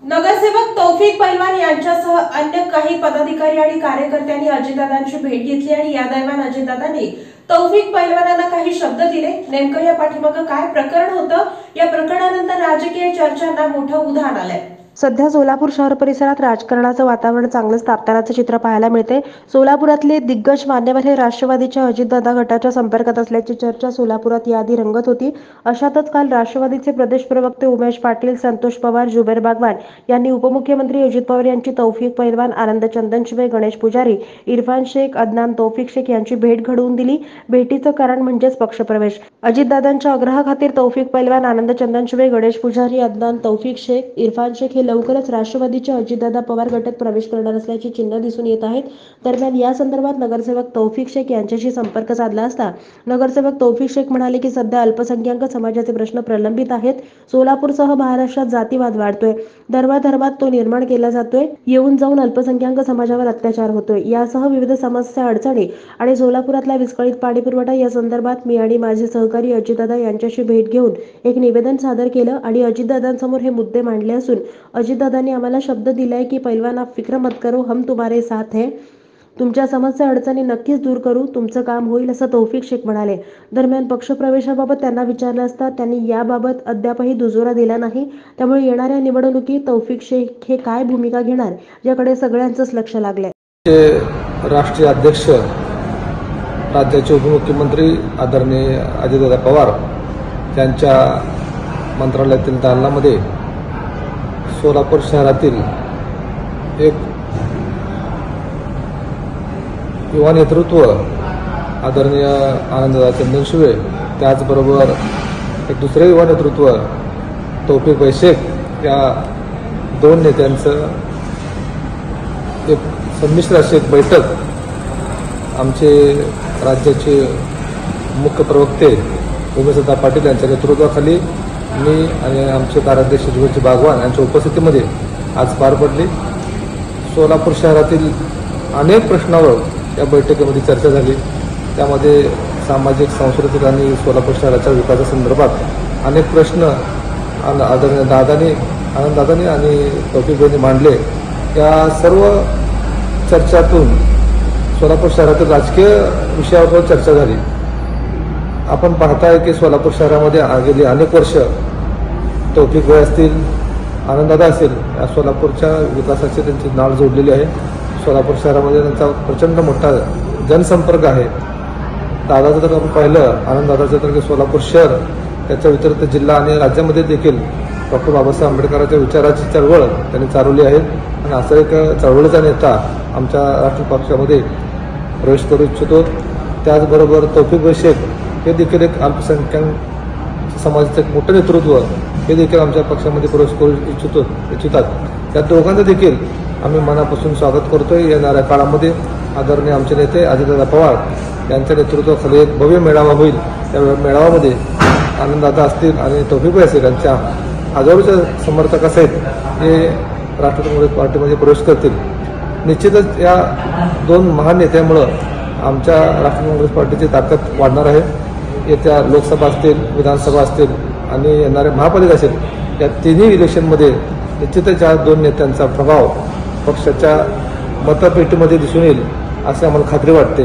नगरसेवक तौफिक पैलवान यांच्यासह अन्य काही पदाधिकारी आणि कार्यकर्त्यांनी अजितदादांची भेट घेतली आणि या दरम्यान अजितदादांनी तौफिक पैलवानांना काही शब्द दिले। नेमकं या पाठीमागे काय प्रकरण होतं, या प्रकरणानंतर राजकीय चर्चांना मोठं उधाण आलंय। सध्या सोलापूर शहर परिसरात राजकारणाचं वातावरण चांगलंच तापतानाचं चित्र पाहायला मिळते। सोलापुरातले दिग्गज मान्यवर हे राष्ट्रवादीच्या अजितदादा गटाच्या संपर्कात असल्याची चर्चा सोलापुरात याआधी रंगत होती। अशातच काल राष्ट्रवादीचे प्रदेश प्रवक्ते उमेश पाटील, संतोष पवार, जुबेर बागवान यांनी उपमुख्यमंत्री अजित पवार यांची तौफिक पैलवान, आनंद चंदनशिवे, गणेश पुजारी, इरफान शेख, अदनान तौफिक शेख यांची भेट घडवून दिली। भेटीचं कारण म्हणजेच पक्षप्रवेश। अजितदादांच्या आग्रहाखातीर तौफिक पैलवान, आनंद चंदनशिवे, गणेश पुजारी, अदनान तौफिक शेख, इरफान शेख हे लवकरच राष्ट्रवादीच्या अजितदादा पवार गटात प्रवेश करणार असल्याची चिन्ह दिसून येत आहेत। दरम्यान या संदर्भात नगरसेवक तौफिक शेख यांच्याशी संपर्क साधला असता नगरसेवक तौफिक शेख म्हणाले की सध्या अल्पसंख्याक समाजाचे प्रश्न प्रलंबित आहेत। सोलापूरसह महाराष्ट्रात जातीवाद वाढतोय, धर्मात तो निर्माण केला जातोय, येऊन जाऊन अल्पसंख्याक समाजावर अत्याचार होतोय, यासह विविध समस्या, अडचणी आणि सोलापुरातला विस्कळीत पाणीपुरवठा या संदर्भात मी आणि माझे सहकारी अजितदादा यांच्याशी भेट घेऊन एक निवेदन सादर केलं आणि अजितदादांसमोर हे मुद्दे मांडले असून अजितदादांनी आम्हाला शब्द दिलाय की पैलवान आप फिक्र मत करो, हम तुम्हारे साथ हैं, तुमच्या समस्या अडचणी नक्कीच दूर करू, तुमचं काम होईल असं तौफिक शेख म्हणाले। दरम्यान पक्षप्रवेशाबाबत त्यांना विचारलं असता त्यांनी याबाबत अद्यापही दुजोरा दिला नाही। त्यामुळे येणाऱ्या निवडणुकीत तौफिक शेख हे काय भूमिका घेणार याकडे सगळ्यांचंच लक्ष लागलंय। राष्ट्रीय अध्यक्ष, राज्याचे उपमुख्यमंत्री आदरणीय अजितदादा पवार यांच्या मंत्रालयातील दालनामध्ये सोलापूर शहरातील एक युवा नेतृत्व आदरणीय आनंददादा चंदनशिवे, त्याचबरोबर एक दुसरे युवा नेतृत्व तौफिक शेख या दोन नेत्यांचं एक संमिश्र अशी एक बैठक आमचे राज्याचे मुख्य प्रवक्ते उमेशदा पाटील यांच्या नेतृत्वाखाली मी आणि आमचे कार्याध्यक्ष जुबेर बागवान यांच्या उपस्थितीमध्ये आज पार पडली। सोलापूर शहरातील अनेक प्रश्नावर या बैठकीमध्ये चर्चा झाली। त्यामध्ये सामाजिक, सांस्कृतिक आणि सोलापूर शहराच्या विकासासंदर्भात अनेक प्रश्न आदरणीय आनंददादांनी आणि तौफिक भाईंनी मांडले। या सर्व चर्चातून सोलापूर शहरातील राजकीय विषयावर चर्चा झाली। आपण पाहताय की सोलापूर शहरामध्ये गेली अनेक वर्ष तौफिक भाई असतील, आनंददादा असेल, या सोलापूरच्या विकासाची त्यांची नाळ जोडलेली आहे। सोलापूर शहरामध्ये त्यांचा प्रचंड मोठा जनसंपर्क आहे। दादाचं जर आपण पाहिलं, आनंददादाचं तर सोलापूर शहर, त्याच्या व्यतिरिक्त जिल्हा आणि राज्यामध्ये देखील डॉक्टर बाबासाहेब आंबेडकरांच्या विचाराची चळवळ त्यांनी चालवली आहे आणि असं एक चळवळीचा नेता आमच्या राष्ट्रीय पक्षामध्ये प्रवेश करू इच्छितो। त्याचबरोबर तौफिक भाई शेख हे देखील एक अल्पसंख्याक समाजाचं एक मोठं नेतृत्व, हे देखील आमच्या पक्षामध्ये प्रवेश करू इच्छितात। त्या दोघांचं देखील आम्ही मनापासून स्वागत करतोय। येणाऱ्या काळामध्ये आदरणीय आमचे नेते अजितदादा पवार यांच्या नेतृत्वाखाली एक भव्य मेळावा होईल। त्या मेळाव्यामध्ये आनंददादा असतील आणि तौफिक भाई असेल यांच्या हजारोच्या समर्थक असेल हे राष्ट्रवादी काँग्रेस पार्टीमध्ये प्रवेश करतील। निश्चितच या दोन महान नेत्यामुळं आमच्या राष्ट्रवादी काँग्रेस पार्टीची ताकद वाढणार आहे। येत्या लोकसभा असतील, विधानसभा असतील आणि येणारे महापालिका असेल, या तिन्ही इलेक्शनमध्ये निश्चितच या दोन नेत्यांचा प्रभाव पक्षाच्या मतपेटीमध्ये दिसून येईल असे आम्हाला खात्री वाटते।